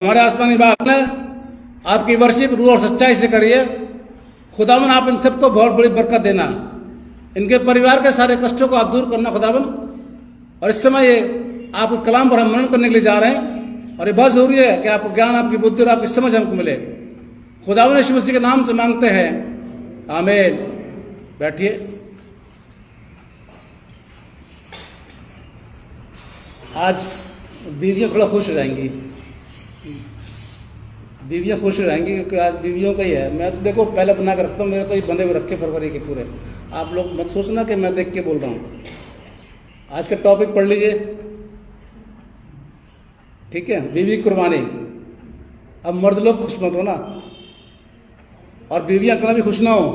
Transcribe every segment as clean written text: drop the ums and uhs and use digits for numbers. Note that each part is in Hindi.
हमारे आसमानी बाप ने आपकी वर्शिप रूह और सच्चाई से करिए। खुदावन आप इन सबको बहुत बड़ी बरकत देना, इनके परिवार के सारे कष्टों को आप दूर करना खुदावन। और इस समय ये आपके कलाम पर हम मनन करने के लिए जा रहे हैं और ये बहुत जरूरी है कि आपको ज्ञान, आपकी बुद्धि और आपकी समझ हमको मिले। खुदावन यीशु मसीह के नाम से मांगते हैं, आमीन। बैठिए। आज बीवियाँ थोड़ा खुश हो जाएंगी, बीवियाँ खुश हो जाएंगी क्योंकि आज बीवियों का ही है। मैं तो देखो पहले बना के रखता हूँ, मेरे तो ये बंधे हुए रखे फरवरी के पूरे। आप लोग मत सोचना कि मैं देख के बोल रहा हूँ। आज का टॉपिक पढ़ लीजिए, ठीक है। बीवी कुर्बानी। अब मर्द लोग खुश मत हो ना, और बीवियाँ इतना भी खुश ना हो।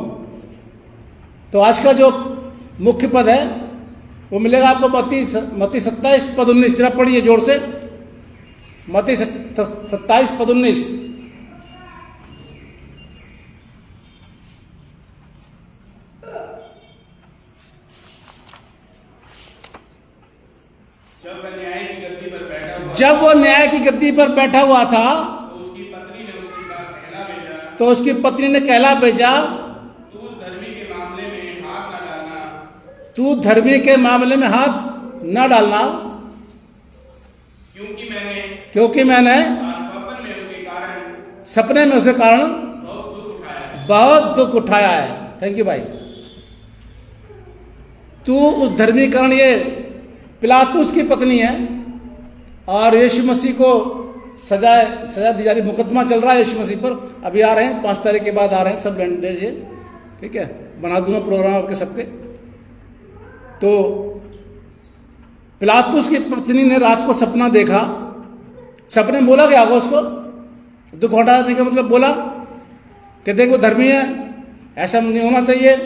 तो आज का जो मुख्य पद है वो मिलेगा आपको मत्ती 27 पद 19। जरा पढ़िए जोर से, मत्ती 27 पद 19। जब वो न्याय की गद्दी पर बैठा हुआ था तो उसकी पत्नी ने कहला भेजा, तू धर्मी के मामले में हाथ न डालना, क्योंकि मैंने सपने में उसके कारण बहुत दुख उठाया है। थैंक यू भाई। तू उस धर्मीकरण, ये पिलातुस की पत्नी है और यीशु मसीह को सजा दी जा रही, मुकदमा चल रहा है यीशु मसीह पर। अभी आ रहे हैं, 5 तारीख के बाद आ रहे हैं सब लैंडेज, ठीक है। बना दूंगा प्रोग्राम आपके सबके। तो पिलातुस की पत्नी ने रात को सपना देखा। सपने में बोला क्या होगा उसको? दुख हटाने का मतलब बोला कि देख वो धर्मी है, ऐसा नहीं होना चाहिए।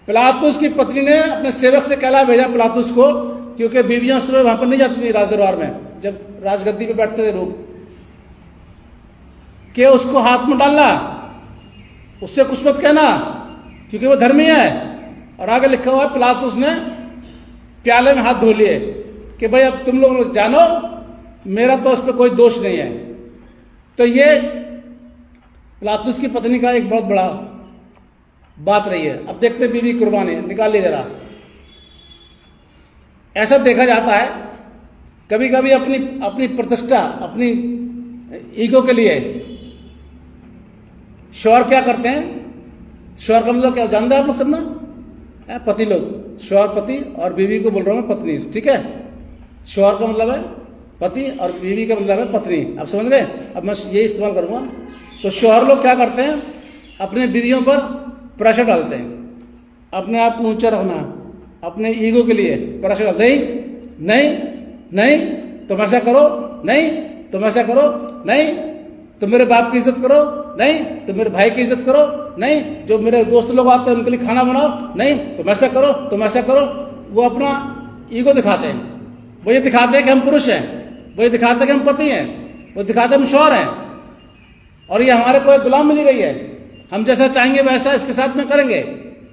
पिलातुस की पत्नी ने अपने सेवक से कहला भेजा पिलातुस को, क्योंकि बीवियां सुबह वहां पर नहीं जाती थी राजदरबार में, जब राजगद्दी पे बैठते थे लोग, कि उसको हाथ में डालना, उससे कुछ मत कहना क्योंकि वो धर्मी है। और आगे लिखा हुआ है पिलातुस ने प्याले में हाथ धो लिए कि भाई अब तुम लोग जानो, मेरा तो उस पर कोई दोष नहीं है। तो ये पिलातुस की पत्नी का एक बहुत बड़ा बात रही है। अब देखते बीवी कुर्बानी, निकालिए जरा। ऐसा देखा जाता है कभी कभी अपनी प्रतिष्ठा, अपनी ईगो के लिए शौहर क्या करते हैं। शौहर का मतलब क्या जानते हैं आप लोग सब ना? पति लोग, शौहर पति, और बीवी को बोल रहा हूं मैं पत्नी, ठीक है। शौहर का मतलब है पति और बीवी का मतलब है पत्नी। आप समझ गए? अब मैं ये इस्तेमाल करूंगा। तो शौहर लोग क्या करते हैं, अपने बीवियों पर प्रेशर डालते हैं, अपने आप को ऊंचा रखना, अपने ईगो के लिए प्रेशर। नहीं नहीं नहीं, तुम ऐसा करो, नहीं तुम ऐसा करो, नहीं तुम मेरे बाप की इज्जत करो, नहीं तुम मेरे भाई की इज्जत करो, नहीं जो मेरे दोस्त लोग आते हैं उनके लिए खाना बनाओ, नहीं तुम ऐसा करो, तुम ऐसा करो। वो अपना ईगो दिखाते हैं। वो ये दिखाते हैं कि हम पुरुष हैं, वो ये दिखाते हैं कि हम पति हैं, वो दिखाते हैं हम शौहर हैं, और ये हमारे को एक गुलाम मिली गई है। हम जैसा चाहेंगे वैसा इसके साथ में करेंगे,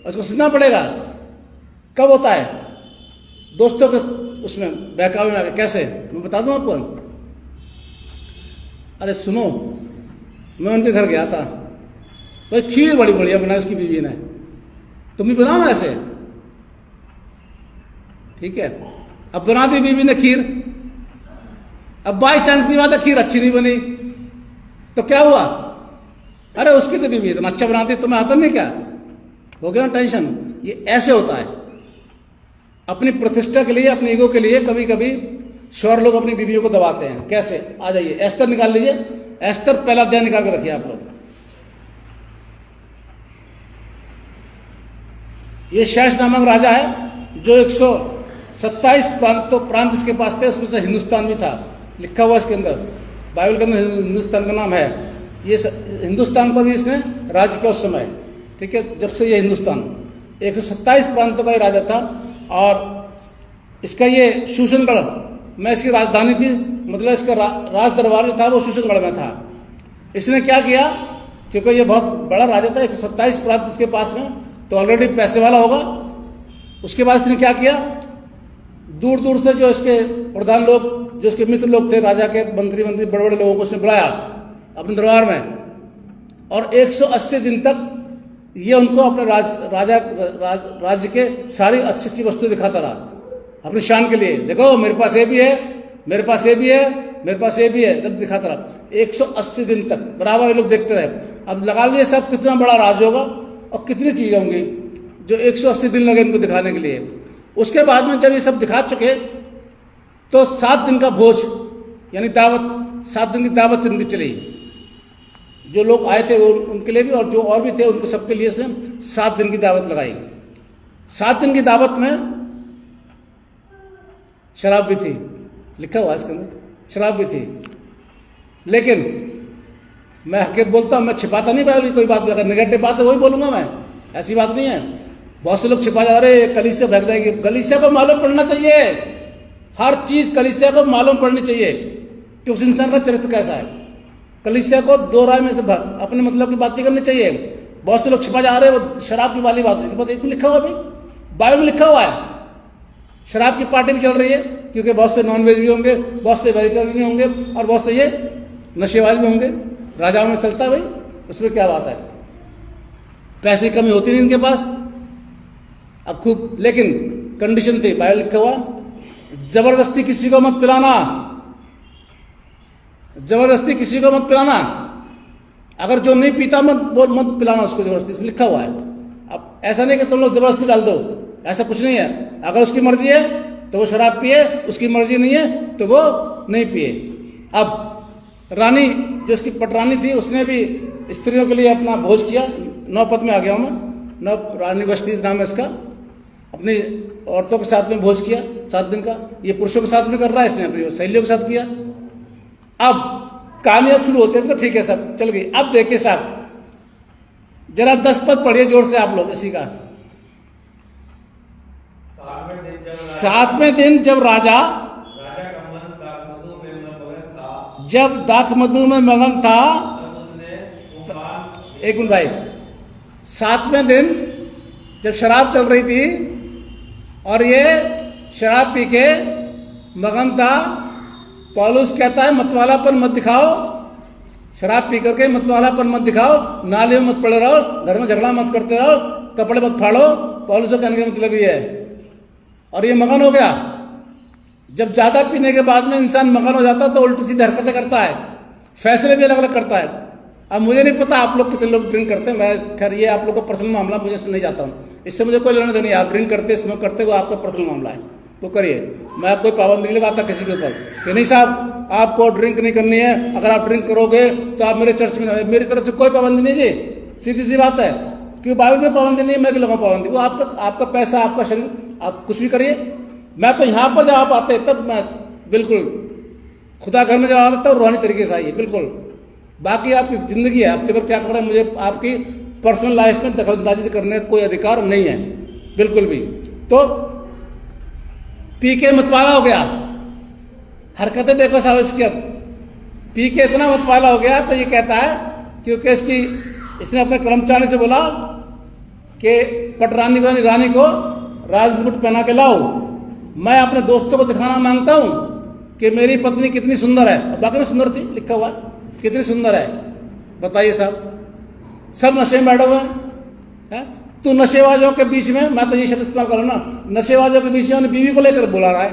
उसको सुनना पड़ेगा। कब होता है? दोस्तों के उसमें बहकावे में आके। कैसे? मैं बता दूं आपको। अरे सुनो, मैं उनके घर गया था, भाई खीर बड़ी बढ़िया बनाई उसकी बीवी ने, तुम भी बनाओ ना ऐसे, ठीक है। अब बना दी बीवी ने खीर। अब बाई चांस की बात है खीर अच्छी नहीं बनी, तो क्या हुआ? अरे उसकी तो बीवी इतना अच्छा बनाती, तुम्हें आता नहीं क्या? हो गया टेंशन। ये ऐसे होता है। अपनी प्रतिष्ठा के लिए, अपनी ईगो के लिए कभी कभी शौहर लोग अपनी बीवियों को दबाते हैं। कैसे? आ जाइए, एस्तर निकाल लीजिए। एस्तर पहला अध्याय निकाल के रखिए आप लोग। ये शैश नामक राजा है जो 127 प्रांत इसके पास थे, उसमें से हिंदुस्तान भी था। लिखा हुआ इसके अंदर, बाइबल के अंदर हिंदुस्तान का नाम है। ये हिंदुस्तान पर भी इसने राज्य किया उस समय, ठीक है। जब से ये हिंदुस्तान 127 प्रांतों का ही राजा था। और इसका ये शूशनगढ़ में इसकी राजधानी थी, मतलब इसका राज दरबार जो था वो शूशनगढ़ में था। इसने क्या किया, क्योंकि ये बहुत बड़ा राजा था, 127 प्रांत इसके पास में, तो ऑलरेडी पैसे वाला होगा। उसके बाद इसने क्या किया, दूर दूर से जो इसके प्रधान लोग जो उसके मित्र लोग थे, राजा के मंत्री बड़े बड़े लोगों को उसने बुलाया अपने दरबार में, और 180 दिन तक ये उनको अपने राज्य के सारी अच्छी अच्छी वस्तु दिखाता रहा अपनी शान के लिए। देखो मेरे पास ये भी है, मेरे पास ये भी है, मेरे पास ये भी है, तब दिखाता रहा 180 दिन तक बराबर ये लोग देखते रहे। अब लगा लीजिए सब कितना बड़ा राज होगा और कितनी चीजें होंगी जो 180 दिन लगे इनको दिखाने के लिए। उसके बाद में जब ये सब दिखा चुके तो 7 दिन का भोज यानी दावत, 7 दिन की दावत इनकी चली। जो लोग आए थे उनके लिए भी और जो और भी थे उनको सबके लिए से 7 दिन की दावत लगाई। 7 दिन की दावत में शराब भी थी, लिखा हुआ इसके अंदर, शराब भी थी। लेकिन मैं हकीकत बोलता हूं, मैं छिपाता नहीं पाया कोई बात। अगर नेगेटिव बात है वही बोलूंगा मैं, ऐसी बात नहीं है। बहुत से लोग छिपा जा रहे, कलीसिया भाग जाएगी। कलीसिया को मालूम पड़ना चाहिए, हर चीज कलीसिया को मालूम पड़नी चाहिए कि उस इंसान का चरित्र कैसा है। कलीसिया को दो राय में से अपने मतलब की बात नहीं करनी चाहिए। बहुत से लोग छिपा जा रहे हैं, वो शराब की वाली बात है। इसमें लिखा हुआ भाई, बाइबल में लिखा हुआ है शराब की पार्टी भी चल रही है, क्योंकि बहुत से नॉन वेज भी होंगे, बहुत से वेजिटेरियन भी होंगे और बहुत से ये नशेबाज भी होंगे। राजाओं में चलता है भाई, उसमें क्या बात है। पैसे की कमी होती नहीं इनके पास अब खूब, लेकिन कंडीशन थी, बाइबल लिखा हुआ जबरदस्ती किसी को मत पिलाना, जबरदस्ती किसी को मत पिलाना। अगर जो नहीं पीता मत पिलाना उसको जबरदस्ती, इसमें लिखा हुआ है। अब ऐसा नहीं कि तुम लोग जबरदस्ती डाल दो, ऐसा कुछ नहीं है। अगर उसकी मर्जी है तो वो शराब पिए, उसकी मर्जी नहीं है तो वो नहीं पिए। अब रानी जो उसकी पटरानी थी उसने भी स्त्रियों के लिए अपना भोज किया। नौपत में आ गया हूं मैं, रानी बस्ती नाम है इसका। अपनी औरतों के साथ में भोज किया 7 दिन का। ये पुरुषों के साथ में कर रहा है, इसने अपनी सहेलियों के साथ किया। अब कहानी अब शुरू होते हैं तो ठीक है सब चल गई। अब देखिए साहब जरा 10 पद पढ़िए जोर से आप लोग इसी का। 7वें दिन जब राजा जब दाख मधु में मगन था, एक मिनट भाई, 7वें दिन जब शराब चल रही थी और ये शराब पी के मगन था, पौलुस कहता है मतवालापन मत दिखाओ, शराब पी करके मतवालापन मत दिखाओ, नालियों में मत पड़े रहो, घर में झगड़ा मत करते रहो, कपड़े मत फाड़ो। पौलुस को कहने का मतलब ये है। और ये मगन हो गया। जब ज्यादा पीने के बाद में इंसान मगन हो जाता है तो उल्टी सीधी हरकतें करता है, फैसले भी अलग अलग करता है। अब मुझे नहीं पता आप लोग कितने लोग ड्रिंक करते हैं, मैं खैर ये आप लोग का पर्सनल मामला, मुझे नहीं जाता हूँ, इससे मुझे कोई लेना देना नहीं। आप ड्रिंक करते स्मोक करते वो आपका पर्सनल मामला है, वो करिए। मैं कोई पाबंदी नहीं लगाता किसी के ऊपर कि नहीं साहब आपको ड्रिंक नहीं करनी है, अगर आप ड्रिंक करोगे तो आप मेरे चर्च में, मेरी तरफ से कोई पाबंदी नहीं जी, सीधी सी बात है। क्योंकि बाइबल में पाबंदी नहीं है, मैं लगाऊं पाबंदी, वो आपका पैसा, आपका शरीर, आप कुछ भी करिए। मैं तो यहाँ पर जब आप आते तब मैं बिल्कुल खुदा घर में जब आता तब रूहानी तरीके से आइए बिल्कुल। बाकी आपकी जिंदगी है, हफ्ते भर क्या कर रहे हैं, मुझे आपकी पर्सनल लाइफ में दखलंदाजी करने का कोई अधिकार नहीं है बिल्कुल भी। तो पी के मतवाला हो गया, हरकतें देखो साहब इसकी। अब पी के इतना मतवाला हो गया तो ये कहता है, क्योंकि इसने अपने कर्मचारी से बोला कि पटरानी को रानी को राजमुकुट पहना के लाओ, मैं अपने दोस्तों को दिखाना मांगता हूं कि मेरी पत्नी कितनी सुंदर है। बाकी में सुंदर थी, लिखा हुआ कितनी सुंदर है, बताइए साहब। सब नशे में बैठे हुए हैं। तो नशेबाजों के बीच में, मैं तो ये शब्द इस्तेमाल करूँ ना, नशेबाजों के बीच में अपनी बीवी को लेकर बोला रहा है।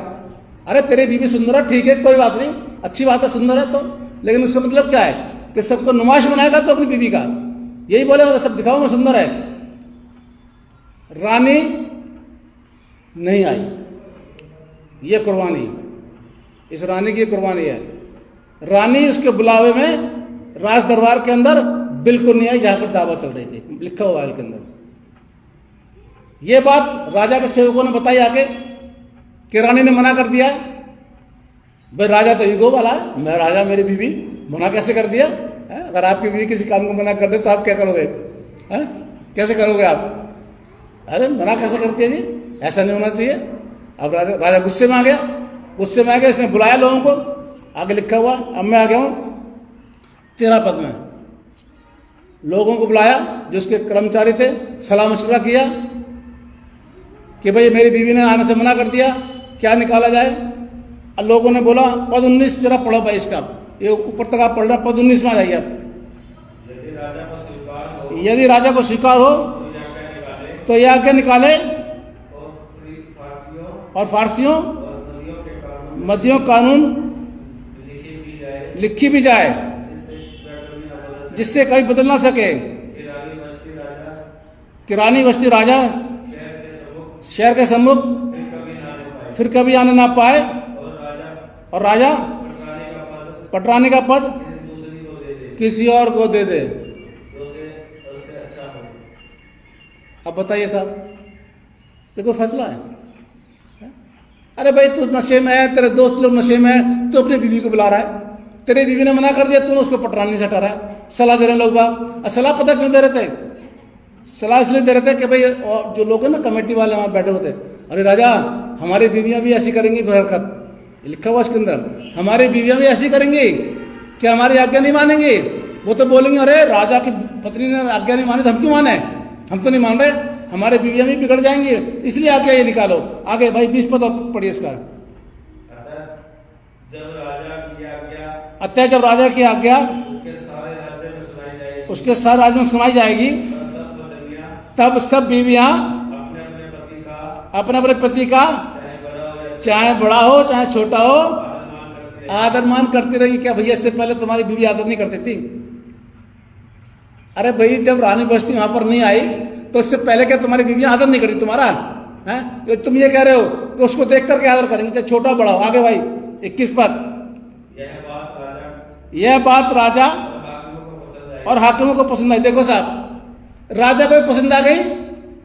अरे तेरी बीवी सुंदर है, ठीक है कोई बात नहीं, अच्छी बात है, सुंदर है तो, लेकिन उसका मतलब क्या है कि सबको नुमाइश बनाएगा तो अपनी बीवी का यही बोलेगा सब दिखाओ सुंदर है। रानी नहीं आई, ये कुर्बानी, इस रानी की कुर्बानी है। रानी उसके बुलावे में राज दरबार के अंदर बिल्कुल नहीं आई जहां पर दावत चल रही थी, लिखा हुआ है के अंदर। यह बात राजा के सेवकों ने बताई आके कि रानी ने मना कर दिया। भाई राजा तो ईगो वाला है, मैं राजा, मेरी बीवी मना कैसे कर दिया है? अगर आपकी बीवी किसी काम को मना कर दे तो आप क्या करोगे है? कैसे करोगे आप? अरे मना कैसे करती है जी, ऐसा नहीं होना चाहिए। अब राजा गुस्से में आ गया, गुस्से में आ गया, इसने बुलाया लोगों को, आगे लिखा हुआ, अब मैं आ गया हूं 13 पद में। लोगों को बुलाया जो उसके कर्मचारी थे, सलाह मशवरा किया कि भाई मेरी बीवी ने आने से मना कर दिया, क्या निकाला जाए। अब लोगों ने बोला पद 19 जरा पढ़ो भाई इसका, ये ऊपर तक आप पढ़ रहे, पद 19 में आ जाइए आप। यदि राजा को स्वीकार हो तो यह आज्ञा निकाले और फारसियों मदियों कानून लिखी भी जाए, जिससे कभी बदल ना सके, कि रानी बस्ती राजा शहर के सम्मुख फिर कभी आने ना पाए, और राजा पटरानी का पद किसी और को दे दे। अब बताइए साहब, देखो फैसला है। अरे भाई तू नशे में है, तेरे दोस्त लोग नशे में है, तू अपनी बीवी को बुला रहा है, तेरी बीवी ने मना कर दिया, तूने उसको पटरानी से हटा रहा है, सलाह दे रहे लोग बाग। सलाह पता क्यों दे रहे थे? सलाह इसलिए दे रहे थे कि भाई और जो लोग हैं ना कमेटी वाले वहां बैठे होते, अरे राजा हमारी बीवियां भी ऐसी करेंगी हरकत, लिखा हुआ इसके अंदर, हमारी बीवियां भी ऐसी करेंगी कि हमारी आज्ञा नहीं मानेंगी। वो तो बोलेंगे अरे राजा की पत्नी ने आज्ञा नहीं मानी तो हम क्यों माने, हम तो नहीं मान रहे, हमारे बीवियां भी बिगड़ जाएंगी, इसलिए आज्ञा ये निकालो। आगे भाई 20 पद पढ़िए इसका। अतः जब राजा की आज्ञा उसके सारे राज्य में सुनाई जाएगी, तब सब बीवियां अपने अपने पति का चाहे बड़ा हो चाहे छोटा हो आदर मान करती रहेगी। क्या भैया इससे पहले तुम्हारी बीवी आदर नहीं करती थी? अरे भाई जब रानी बस्ती वहां पर नहीं आई तो इससे पहले क्या तुम्हारी बीवी आदर नहीं करती तुम्हारा है? तुम ये कह रहे हो कि उसको देख करके आदर करेंगे चाहे छोटा बड़ा हो। आगे भाई 21 पद। यह बात राजा और हाकिमों को पसंद आई। देखो साहब, राजा को भी पसंद आ गई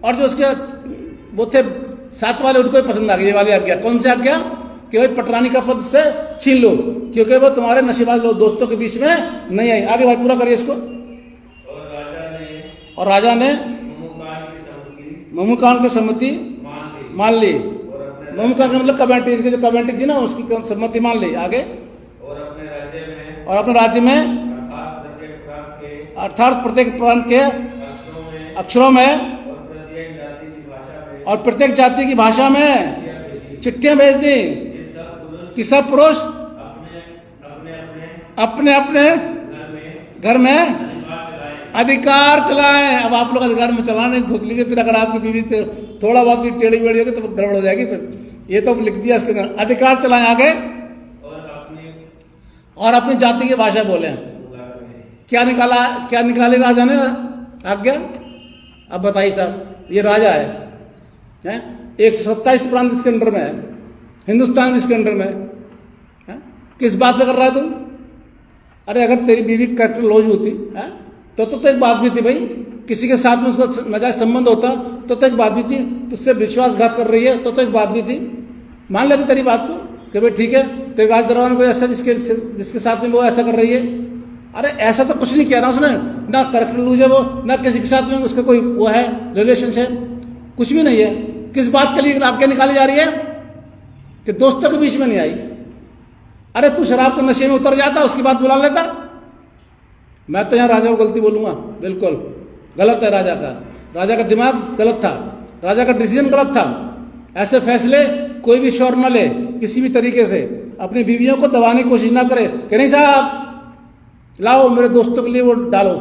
और जो उसके वो थे साथ वाले उनको भी पसंद आ गई ये वाली आज्ञा। कौन सी आज्ञा? कि भाई पटरानी का पद से छीन लो, क्योंकि वो तुम्हारे नशेबाज लोग दोस्तों के बीच में नहीं आई। आगे भाई पूरा करिए इसको। और राजा ने ममुकान की सम्मति मान ली। ममुकान का मतलब कमेटी, जो कमेटी थी ना उसकी सम्मति मान ली। आगे और अपने राज्य में अर्थात प्रत्येक प्रांत के अक्षरों में और प्रत्येक जाति की भाषा में चिट्ठियां भेज दी कि सब पुरुष अपने अपने घर में अधिकार चलाएं। अब आप लोग अधिकार में चलाने सोच लीजिए, फिर अगर आपकी बीवी से थोड़ा बहुत भी टेढ़ी बेढ़ी होगी तो गड़बड़ हो जाएगी। फिर ये तो लिख दिया इसके अंदर, अधिकार चलाएं। आगे और अपनी जाति की भाषा बोले। क्या निकाले राजा ने आज्ञा? अब बताइए साहब, ये राजा है 127 प्रांत इसके अंडर में है, हिंदुस्तान इसके अंडर में है। किस बात पे कर रहा है तुम? अरे अगर तेरी बीवी कैरेक्टर लॉज होती है तो एक बात भी थी भाई, किसी के साथ में उसका नाजायज संबंध होता तो एक बात भी थी, तुझसे विश्वासघात कर रही है तो एक बात भी थी, मान लेते तेरी बात को कि भाई ठीक है तेरे राज दरबार में कोई ऐसा जिसके साथ में वो ऐसा कर रही है। अरे ऐसा तो कुछ नहीं किया ना उसने, ना कैरेक्टर लूज है वो, ना किसी के साथ में उसका कोई वो है रिलेशनशिप, कुछ भी नहीं है। किस बात के लिए आज्ञा निकाली जा रही है? कि दोस्तों के बीच में नहीं आई। अरे तू शराब के नशे में उतर जाता, उसकी बात बुला लेता। मैं तो यहाँ राजा को गलती बोलूंगा, बिल्कुल गलत है राजा का दिमाग गलत था, राजा का डिसीजन गलत था। ऐसे फैसले कोई भी शौर न ले, किसी भी तरीके से अपनी बीवियों को दबाने की कोशिश ना करे कि नहीं साहब लाओ मेरे दोस्तों के लिए वो डालो।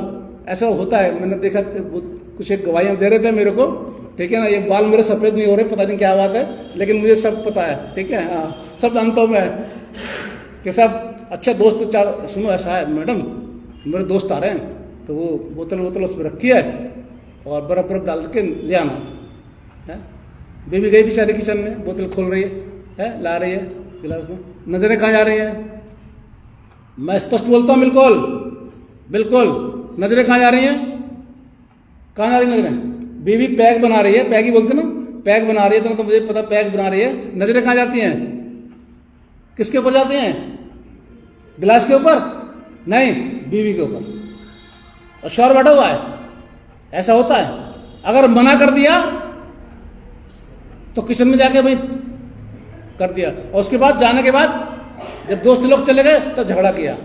ऐसा होता है, मैंने देखा कुछ एक गवाहियां दे रहे थे मेरे को, ठीक है ना। ये बाल मेरे सफेद नहीं हो रहे, पता नहीं क्या बात है, लेकिन मुझे सब पता है, ठीक है। हाँ सब जानता हूँ मैं कि सब अच्छा दोस्त चार। सुनो ऐसा है मैडम, मेरे दोस्त आ रहे हैं तो वो बोतल उसमें रखी है और बर्फ डाल के ले आना है। बेबी गई बेचारी किचन में, बोतल खोल रही है ला रही है गिलास में, नजरें कहाँ जा रही हैं? मैं स्पष्ट बोलता हूँ, बिल्कुल नजरें कहाँ जा रही हैं? कहाँ जा रही नजरें? बीवी पैक बना रही है, पैक ही बोलते ना, पैक बना रही है तो मुझे पता पैक बना रही है। नजरें कहाँ जाती हैं? किसके ऊपर जाती हैं? गिलास के ऊपर नहीं, बीवी के ऊपर। और शौर बैठा हुआ है, ऐसा होता है। अगर मना कर दिया तो किचन में जाके भाई कर दिया, और उसके बाद जाने के बाद जब दोस्त लोग चले गए तो झगड़ा किया।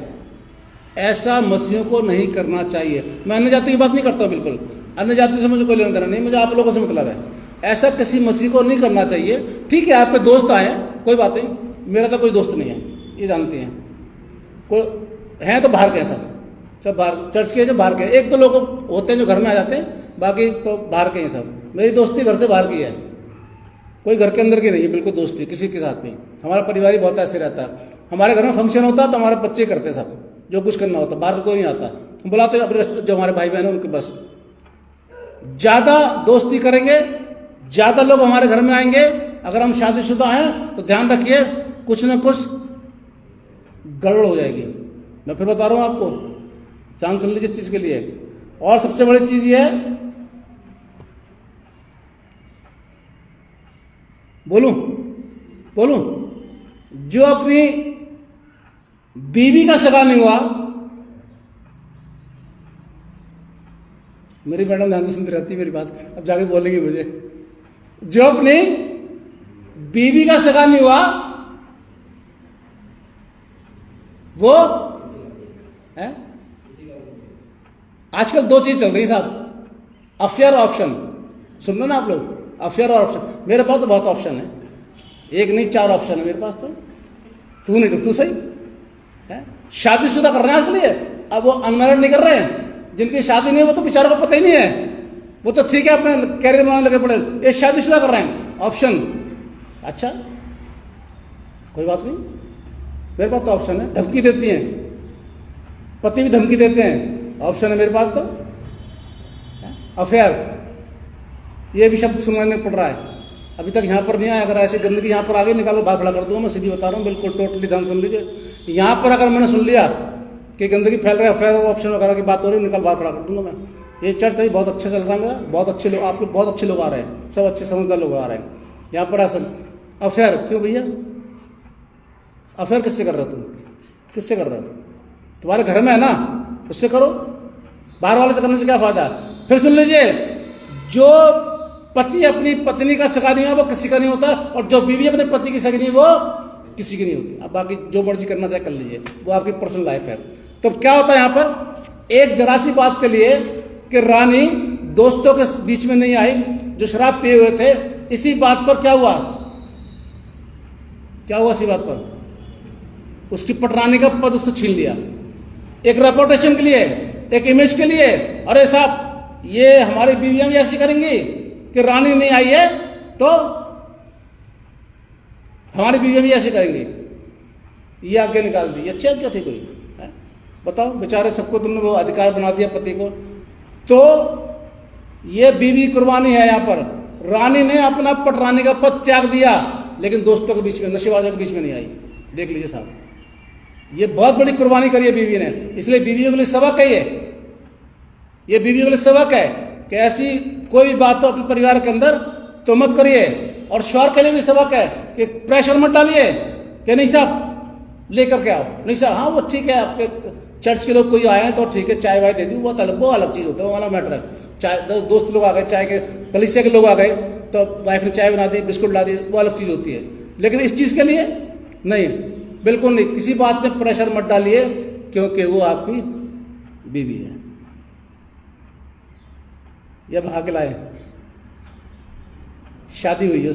ऐसा मसीहों को नहीं करना चाहिए। मैं अन्य जाति की बात नहीं करता, बिल्कुल अन्य जाति से मुझे कोई लेना देना नहीं, मुझे आप लोगों से मतलब है। ऐसा किसी मसीह को नहीं करना चाहिए। ठीक है आपके दोस्त आए, कोई बात नहीं, मेरा तो कोई दोस्त नहीं है, ये जानते हैं। कोई हैं तो बाहर के सब बाहर, चर्च के जो बाहर के, एक दो लोग होते हैं जो घर में आ जाते हैं, बाकी तो बाहर के हैं सब। मेरी दोस्ती घर से बाहर की है, कोई घर के अंदर की नहीं है बिल्कुल दोस्ती किसी के साथ नहीं। हमारा परिवार ही बहुत ऐसे रहता है, हमारे घर में फंक्शन होता तो हमारे बच्चे करते सब जो कुछ करना होता, बाहर कोई नहीं आता। हम बुलाते अपने जो हमारे भाई बहन हैं उनके, बस ज्यादा दोस्ती करेंगे, ज्यादा लोग हमारे घर में आएंगे। अगर हम शादीशुदा हैं तो ध्यान रखिए कुछ ना कुछ गड़बड़ हो जाएगी। मैं फिर बता रहा हूं आपको, ध्यान सुन लीजिए इस चीज के लिए। और सबसे बड़ी चीज ये है, बोलूं जो अपनी बीवी का सगा नहीं हुआ, मेरी मैडम ध्यान से सुनती रहती है मेरी बात, अब जाके बोलेंगे मुझे, जो अपनी बीवी का सगा नहीं हुआ वो है। आजकल दो चीज चल रही साहब, अफेयर और ऑप्शन। सुन लो ना आप लोग, अफेयर और ऑप्शन। मेरे पास तो बहुत ऑप्शन है, एक नहीं 4 ऑप्शन है मेरे पास तो। तू नहीं तो तू सही है। शादीशुदा कर रहे हैं आजकल ये, अब वो अनमैरिड नहीं कर रहे हैं, जिनकी शादी नहीं है वो तो बेचारों को पता ही नहीं है, वो तो ठीक है अपने कैरियर बनाने लगे पड़े। ये शादीशुदा कर रहे हैं, ऑप्शन। अच्छा कोई बात नहीं, मेरे पास तो ऑप्शन है। धमकी देती हैं, पति भी धमकी देते हैं, ऑप्शन है मेरे पास तो। अफेयर, ये भी शब्द सुनाने पड़ रहा है, अभी तक यहाँ पर नहीं आया। अगर ऐसी गंदगी यहाँ पर आगे निकालो, बात खड़ा कर दूंगा, मैं सीधी बता रहा हूँ बिल्कुल, टोटली ध्यान सुन लीजिए। यहाँ पर अगर मैंने सुन लिया कि गंदगी फैल रहा है, अफेयर और ऑप्शन वगैरह की बात हो रही है, निकाल बात खड़ा कर दूंगा मैं। ये चर्च अभी बहुत अच्छा चल रहा है मेरा, बहुत अच्छे लोग, आप लोग बहुत अच्छे लोग आ रहे हैं, सब अच्छे समझदार लोग आ रहे हैं यहाँ पर। ऐसा अफेयर क्यों भैया? अफेयर किससे कर रहे हो तुम? किससे कर रहे हो? तुम्हारे घर में है ना, उससे करो, बाहर वाले से करने से क्या फायदा? फिर सुन लीजिए, जो पति अपनी पत्नी का सगा नहीं है वो किसी का नहीं होता, और जो बीवी अपने पति की सगी नहीं वो किसी की नहीं होती। अब बाकी जो मर्जी करना चाहे कर लीजिए, वो आपकी पर्सनल लाइफ है। तो क्या होता है यहाँ पर, एक जरा सी बात के लिए कि रानी दोस्तों के बीच में नहीं आई जो शराब पिए हुए थे, इसी बात पर क्या हुआ? क्या हुआ इसी बात पर? उसकी पटरानी का पद उससे छीन लिया, एक रेपुटेशन के लिए, एक इमेज के लिए। अरे साहब, ये हमारी बीवियां भी ऐसी करेंगी कि रानी नहीं आई है तो हमारी बीवियां भी ऐसे करेंगी, ये आगे निकाल दी। अच्छी आज्ञा थी कोई है? बताओ, बेचारे सबको तुमने वो अधिकार बना दिया पति को। तो ये बीवी कुर्बानी है यहाँ पर। रानी ने अपना पटरानी का पद त्याग दिया, लेकिन दोस्तों के बीच में, नशेबाजों के बीच में नहीं आई। देख लीजिए साहब, ये बहुत बड़ी कुर्बानी करी है बीवी ने। इसलिए बीवियों के लिए सबक है ये बीवियों के लिए सबक है कि ऐसी कोई बात तो अपने परिवार के अंदर तो मत करिए। और शौहर के लिए भी सबक है कि प्रेशर मत डालिए कि नहीं साहब लेकर के आओ, नहीं साहब हाँ वो ठीक है, आपके चर्च के लोग कोई आए हैं तो ठीक है, चाय वाय दे दी, वो अलग चीज होता है, वो वाला मैटर है। चाय दोस्त लोग आ गए, चाय के कलीसिया के लोग आ गए तो वाइफ ने चाय बना दी, बिस्कुट ला दी, वो अलग चीज होती है। लेकिन इस चीज के लिए नहीं, बिल्कुल नहीं, किसी बात में प्रेशर मत डालिए, क्योंकि वो आपकी बीवी है। यह भाग लाए, शादी हुई है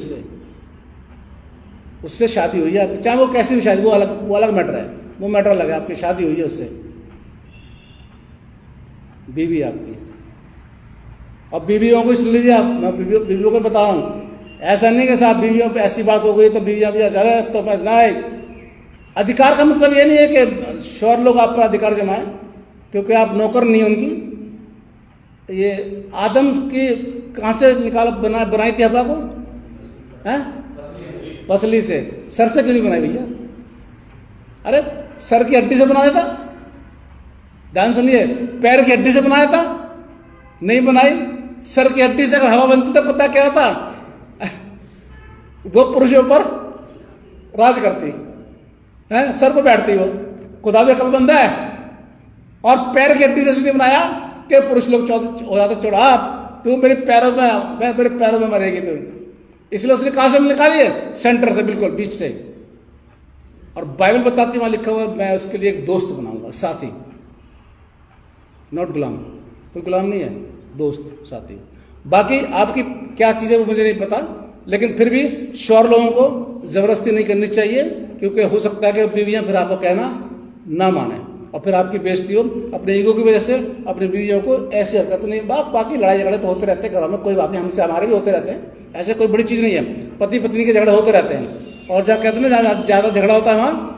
उससे शादी हुई है, चाहे वो कैसी भी शादी, वो अलग मैटर है, वो मैटर अलग है। आपकी शादी हुई है उससे, बीवी आपकी। अब बीवियों को सुन लीजिए आप, मैं बीवियों को बता रहा हूं, ऐसा नहीं कि साहब बीवियों पे ऐसी बात हो गई तो बीवियां भी अरे तो मैं नहीं। अधिकार का मतलब ये नहीं है कि शौहर लोग आप पर अधिकार जमाएं, क्योंकि आप नौकर नहीं उनकी। ये आदम की कहां से निकाल बनाई थी हवा को? हैं? पसली से। सर से क्यों नहीं बनाई भैया? अरे सर की हड्डी से बनाया था, ध्यान सुनिए, पैर की हड्डी से बनाया था? नहीं बनाई। सर की हड्डी से अगर हवा बनती तो पता क्या होता? वो पुरुषों पर राज करती है, सर पर बैठती वो, खुदा भी अकलमंद है। और पैर की हड्डी से नहीं बनाया कि पुरुष लोग हो जाते चौड़ा, तू मेरे पैरों में मरेगी तू। इसलिए उसने कहां से निकाली है? सेंटर से, बिल्कुल बीच से। और बाइबल बताती वहां लिखा हुआ, मैं उसके लिए एक दोस्त बनाऊंगा, साथी, नॉट गुलाम। कोई गुलाम नहीं है, दोस्त, साथी। बाकी आपकी क्या चीजें वो मुझे नहीं पता, लेकिन फिर भी शौहर लोगों को जबरदस्ती नहीं करनी चाहिए क्योंकि हो सकता है कि बीवियां फिर आपका कहना ना माने और फिर आपकी बेइज्जती हो अपने ईगो की वजह से। अपनी बीवियों को ऐसी हरकत नहीं, बाकी लड़ाई झगड़े तो होते रहते हैं घरों में, कोई बात नहीं, हमसे हमारे भी होते रहते हैं, ऐसे कोई बड़ी चीज़ नहीं है। पति पत्नी के झगड़े होते रहते हैं और जहाँ कहते हैं ना ज़्यादा झगड़ा होता है वहाँ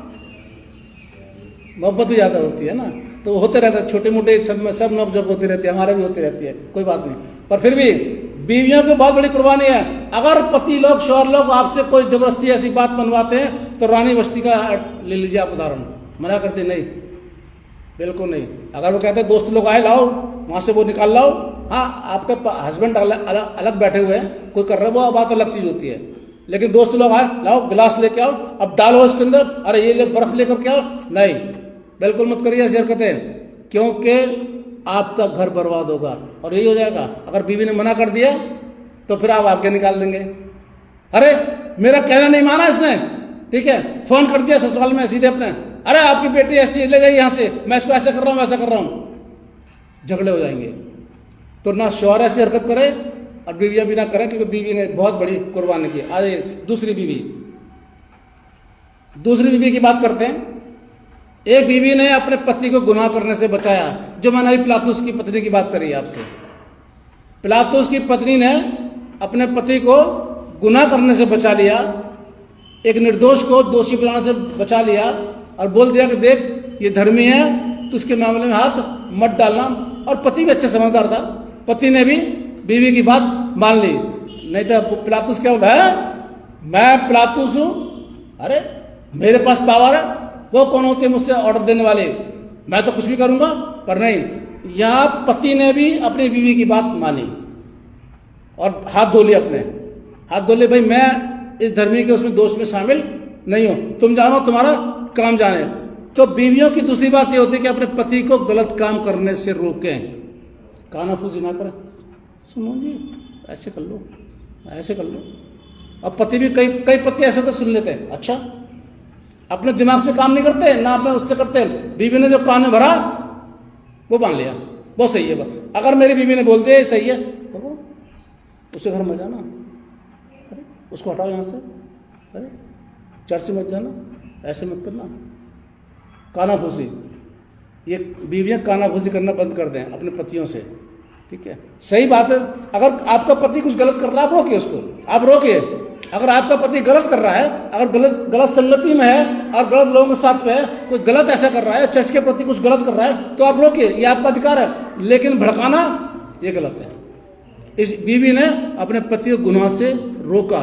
मोहब्बत भी ज़्यादा होती है ना, तो होते रहता है, छोटे मोटे सब में सब नोक झोंक होती रहती है, हमारे भी होती रहती है, कोई बात नहीं। पर फिर भी बीवियों की बहुत बड़ी कुर्बानी है। अगर पति लोग शौहर लोग आपसे कोई जबरदस्ती ऐसी बात मनवाते हैं तो रानी बस्ती का ले लीजिए आप उदाहरण, मना करते नहीं, बिल्कुल नहीं। अगर वो कहते हैं दोस्त लोग आए लाओ वहां से वो निकाल लाओ, हाँ आपके हस्बैंड अलग बैठे हुए हैं कोई कर रहे हैं वो बात अलग चीज होती है, लेकिन दोस्त लोग आए लाओ गिलास लेके आओ अब डालो इसके अंदर, अरे ये ले बर्फ लेकर के आओ, नहीं बिल्कुल मत करिए ऐसी हरकतें, क्योंकि आपका घर बर्बाद होगा और यही हो जाएगा। अगर बीवी ने मना कर दिया तो फिर आप आगे निकाल देंगे, अरे मेरा कहना नहीं माना इसने, ठीक है, फोन कर दिया ससुराल में सीधे अपने, अरे आपकी बेटी ऐसी ले गई यहां से, मैं इसको ऐसा कर रहा हूं वैसा कर रहा हूं, झगड़े हो जाएंगे। तो ना शौहर ऐसी हरकत करे और बीवियां भी ना करें, क्योंकि बीवी ने बहुत बड़ी कुर्बानी की। आज दूसरी बीवी की बात करते हैं। एक बीवी ने अपने पति को गुनाह करने से बचाया, जो मैंने अभी पिलातुस की पत्नी की बात करी है आपसे। पिलातुस की पत्नी ने अपने पति को गुनाह करने से बचा लिया, एक निर्दोष को दोषी बनाने से बचा लिया और बोल दिया कि देख ये धर्मी है तो उसके मामले में हाथ मत डालना। और पति भी अच्छा समझदार था, पति ने भी बीवी की बात मान ली, नहीं तो पिलातुस क्या होता है, मैं पिलातुस हूं, अरे मेरे पास पावर है, वो कौन होते हैं मुझसे ऑर्डर देने वाले, मैं तो कुछ भी करूंगा। पर नहीं, यहां पति ने भी अपनी बीवी की बात मानी और हाथ धो लिए, अपने हाथ धो लिए, भाई मैं इस धर्मी के उसमें दोष में शामिल नहीं हूं, तुम जानो तुम्हारा काम जाने। तो बीवियों की दूसरी बात यह होती है कि अपने पति को गलत काम करने से रोकें, कानाफूसी ना करें, सुनो जी ऐसे कर लो ऐसे कर लो। अब पति भी कई पति ऐसे तो सुन लेते हैं, अच्छा अपने दिमाग से काम नहीं करते ना अपने उससे करते, बीवी ने जो कान में भरा वो मान लिया, वो सही है। अगर मेरी बीवी ने बोल दिया सही है तो उसके घर मत जाना, अरे उसको हटाओ यहाँ से, अरे चर्च मत जाना, ऐसे मत करना, कानाफूसी। ये बीवियां कानाफूसी करना बंद कर दें अपने पतियों से, ठीक है, सही बात है। अगर आपका पति कुछ गलत कर रहा है आप रोकिए उसको, आप रोकिए। अगर आपका पति गलत कर रहा है, अगर गलत संगति में है और गलत लोगों के साथ में है, कोई गलत ऐसा कर रहा है, चर्च के प्रति कुछ गलत कर रहा है, तो आप रोकिए, ये आपका अधिकार है। लेकिन भड़काना ये गलत है। इस बीवी ने अपने पति को गुनाह से रोका,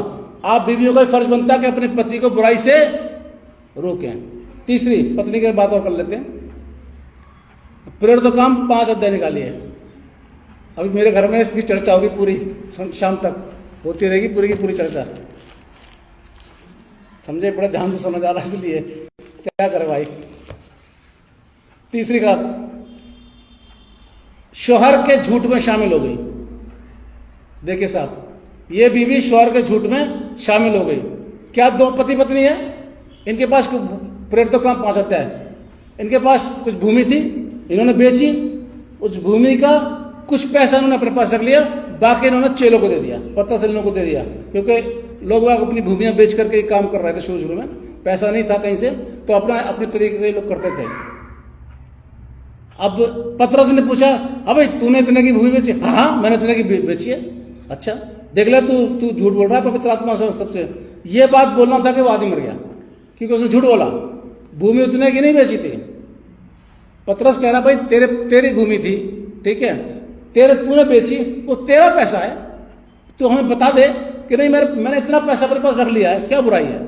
आप बीवियों का फर्ज बनता है कि अपने पति को बुराई से रोकें। तीसरी पत्नी की बात और कर लेते हैं। प्रेरित काम 5 अध्याय निकालिए, अभी मेरे घर में इसकी चर्चा होगी पूरी, शाम तक होती रहेगी पूरी की पूरी चर्चा, समझे, बड़े ध्यान से सुना जा रहा है, इसलिए क्या करे भाई। तीसरी बात, शौहर के झूठ में शामिल हो गई। देखिए साहब, ये बीवी शौहर के झूठ में शामिल हो गई। क्या दो पति पत्नी है, इनके पास प्रेरित काम 5 अध्याय, इनके पास कुछ भूमि थी, इन्होंने बेची, उस भूमि का कुछ पैसा इन्होंने अपने पास रख लिया, बाकी इन्होंने चेलों को दे दिया, पत्तरसलियों को दे दिया, क्योंकि लोग अपनी भूमियां बेच करके काम कर रहे थे शुरू में, पैसा नहीं था कहीं से, तो अपने तरीके से लोग करते थे। अब पतरस ने पूछा, अबे तूने इतने की भूमि बेची? हाँ मैंने इतने की बेची है। अच्छा देख ले, तू झूठ बोल रहा है पवित्र आत्मा से सबसे। ये बात बोलना था कि वो आदमी मर गया, क्योंकि उसने झूठ बोला, भूमि उतने की नहीं बेची थी। पतरस कह रहा भाई तेरी भूमि थी, ठीक है, तूने बेची, वो तेरा पैसा है, तो हमें बता दे कि नहीं मैंने इतना पैसा अपने पास रख लिया है, क्या बुराई है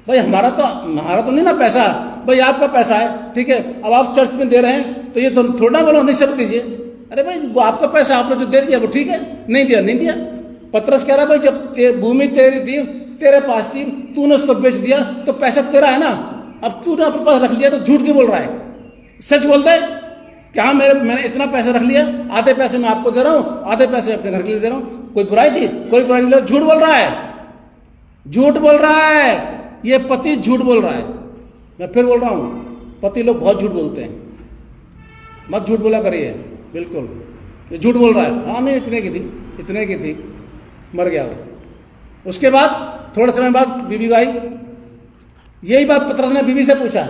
भाई, हमारा तो नहीं ना पैसा, भाई आपका पैसा है, ठीक है, अब आप चर्च में दे रहे हैं तो ये तो थोड़ा बोलो नहीं सब दीजिए। अरे भाई वो आपका पैसा आपने जो दे दिया वो ठीक है, नहीं दिया। पतरस कह रहा भाई जब भूमि तेरी थी, तेरे पास थी, तूने उसको बेच दिया तो पैसा तेरा है ना, अब तूने अपने पास रख लिया तो झूठ क्यों बोल रहा है, सच बोल दे कि हाँ मैंने इतना पैसा रख लिया, आधे पैसे मैं आपको दे रहा हूँ, आधे पैसे अपने घर के लिए दे रहा हूँ, कोई बुराई थी? कोई बुराई नहीं। झूठ बोल रहा है, ये पति झूठ बोल रहा है। मैं फिर बोल रहा हूँ, पति लोग बहुत झूठ बोलते हैं, मत झूठ बोला करिए, बिल्कुल ये झूठ बोल रहा है, हाँ मैं इतने की थी, मर गया वो। उसके बाद थोड़े समय बाद बीवी आई, यही बात पतरस ने बीवी से पूछा,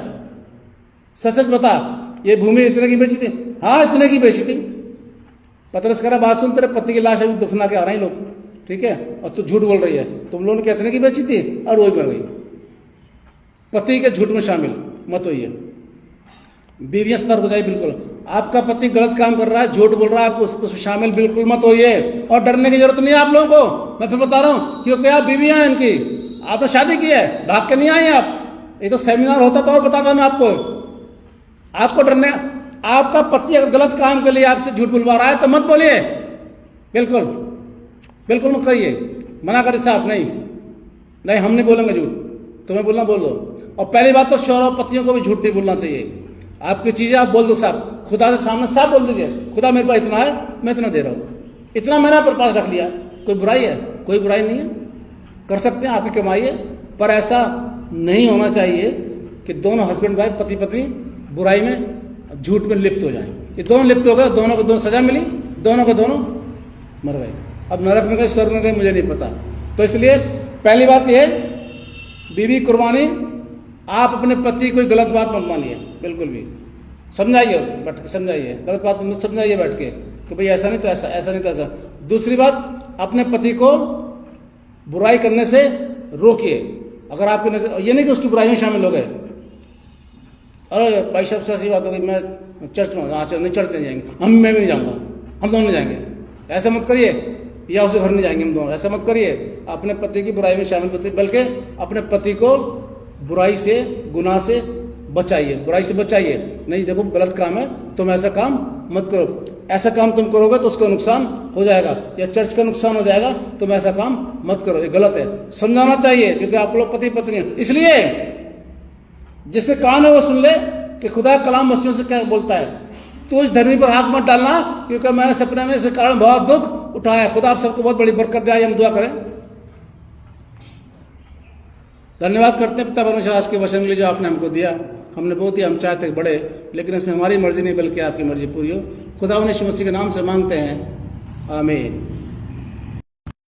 सच सच बता ये भूमि इतने की बेची थी? हाँ इतने की बेची थी। पतरस कह रहा बात सुन, तेरे पति की लाश अभी दफना के आ रहे हैं लोग, ठीक है, और तू झूठ बोल रही है, तुम लोगों ने इतने की बेची थी और वही मर गई। पति के झूठ में शामिल मत होइए, बीवियां सतर्क हो जाए। बिल्कुल आपका पति गलत काम कर रहा है, झूठ बोल रहा है, आप उसको शामिल बिल्कुल मत होइए, और डरने की जरूरत नहीं है आप लोगों को। मैं फिर बता रहा हूं क्योंकि आप बीवियां हैं इनकी, आपने शादी की है, भाग के नहीं आए आप। ये तो सेमिनार होता तो और बताता मैं आपको डरने। आपका पति अगर गलत काम के लिए आपसे झूठ बुलवा रहा है तो मत बोलिए, बिल्कुल बिल्कुल मत कहिए, मना करें साहब, नहीं हम नहीं बोलेंगे झूठ, तुम्हें बोलना बोल दो। और पहली बात तो शौहर और पतियों को भी झूठ नहीं बोलना चाहिए। आपकी चीजें आप बोल दो साहब, खुदा से सामने साफ बोल दीजिए, खुदा मेरे पास इतना है, मैं इतना दे रहा हूं, इतना मैंने अपने पास रख लिया। कोई बुराई है? कोई बुराई नहीं है, कर सकते हैं, आपकी कमाई है, पर ऐसा नहीं होना चाहिए कि दोनों हस्बैंड वाइफ पति पत्नी बुराई में झूठ में लिप्त हो जाएं। ये दोनों लिप्त हो गए, दोनों को दोनों सजा मिली, दोनों को दोनों मर गए। अब नरक में गए स्वर्ग में गए मुझे नहीं पता। तो इसलिए पहली बात यह, बीवी कुर्बानी, आप अपने पति कोई गलत बात मत मानिए, बिल्कुल भी समझाइए, बैठ के समझाइए, गलत बात मत समझाइए बैठ के कि भाई ऐसा नहीं तो ऐसा, ऐसा नहीं तो ऐसा। दूसरी बात, अपने पति को बुराई करने से रोकिए। अगर आपके नजर, ये नहीं कि उसकी बुराई में शामिल हो गए, अरे भाई सबसे ऐसी बात हो गई, मैं चर्च में, हाँ नहीं चर्च नहीं जाएंगे, मैं भी नहीं जाऊँगा, हम दोनों नहीं जाएंगे, ऐसा मत करिए, या उसे घर नहीं जाएंगे हम दोनों, ऐसा मत करिए। अपने पति की बुराई में शामिल होते, बल्कि अपने पति को बुराई से, गुनाह से बचाइए, बुराई से बचाइए। नहीं देखो गलत काम है, तुम ऐसा काम मत करो, ऐसा काम तुम करोगे तो उसका नुकसान हो जाएगा, या चर्च का नुकसान हो जाएगा, तुम ऐसा काम मत करो, ये गलत है। समझाना चाहिए, क्योंकि आप लोग पति पत्नी हैं। इसलिए जिससे कान है वो सुन ले कि खुदा कलाम मसीहों से क्या बोलता है। तो इस धर्मी पर हाथ मत डालना, क्योंकि मैंने सपने में इसके कारण बहुत दुख उठाया। खुदा आप सबको बहुत बड़ी बरकत दे, हम दुआ करें। धन्यवाद करते हैं पिता परमेश्वर आज के वचन के लिए जो आपने हमको दिया। हमने बहुत ही, हम चाहते बढ़े, लेकिन इसमें हमारी मर्जी नहीं बल्कि आपकी मर्जी पूरी हो। खुदा यीशु मसीह के नाम से मांगते हैं, आमीन।